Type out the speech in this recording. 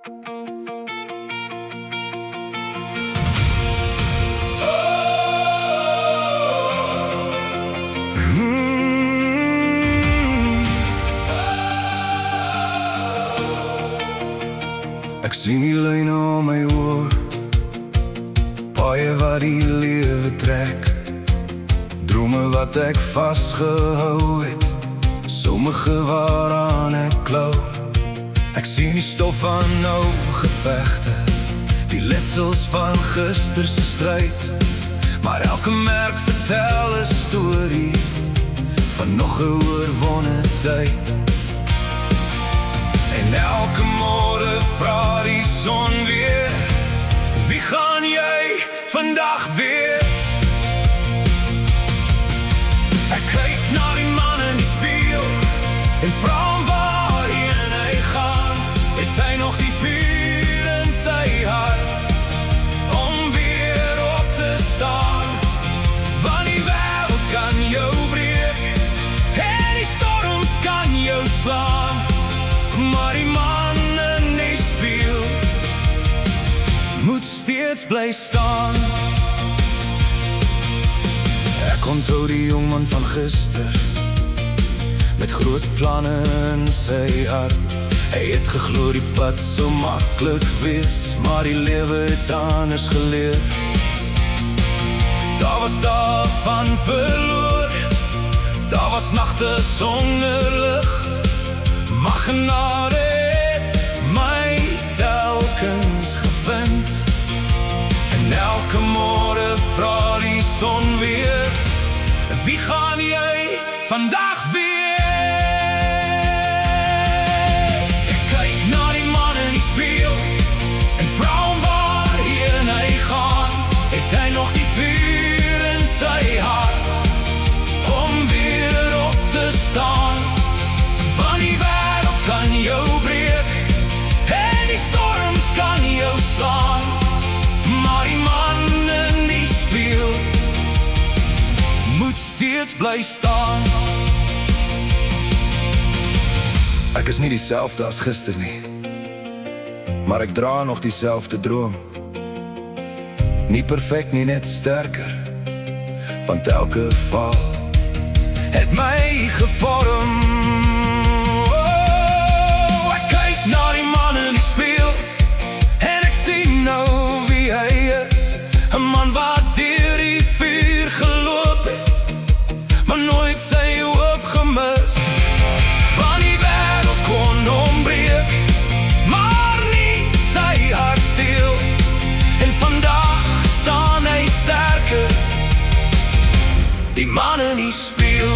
Ek sien die lyne om my oor, paaie wat die lewe trek, drome wat ek vastgehou het, sommige waaraan ek klou. Ek sien die stof van nou gevegte, die letsels van gisterse stryd, maar elke merk vertel 'n storie van nog 'n oorwonne tyd. En elke môre vra die son weer, wie gaan jy vandag wees? Ek kyk na die man in die spieël en vra hom waarheen hy gaan. Het hy nog die vuur in sy hart om weer op te staan? Want die wêreld kan jou breek en die storms kan jou slaan, maar die man in die spieël moet steeds bly staan. Ek onthou die jongman van gister, met groot planne in sy hart. Hy het geglo die pad so maklik wees, maar die lewe het anders geleer. Daar was dae van verloor, daar was nagte sonder lig, maar genade het my telkens gevind. En elke môre vra die son weer, wie gaan jy vandag wees? Ek kyk na die man in die spieël en vra hom waarheen hy gaan. Het hy nog die vuur in sy hart om weer op te staan? Want die wêreld kan jou breek en die storms kan jou slaan, maar die man in die spieël moet steeds bly staan. Ek is nie dieselfde as gister nie, maar ek dra nog dieselfde droom. Nie perfek nie, net sterker, want elke val het my gevorm. Ek kyk na die man in die spieël en ek sien nou wie hy is. 'n man wat deur die vuur geloop het, maar nooit sy hoop gemis. Van die wêreld kon ombreek, maar nie sy hart steel. En vandag staan hy sterker, die man in die spieël.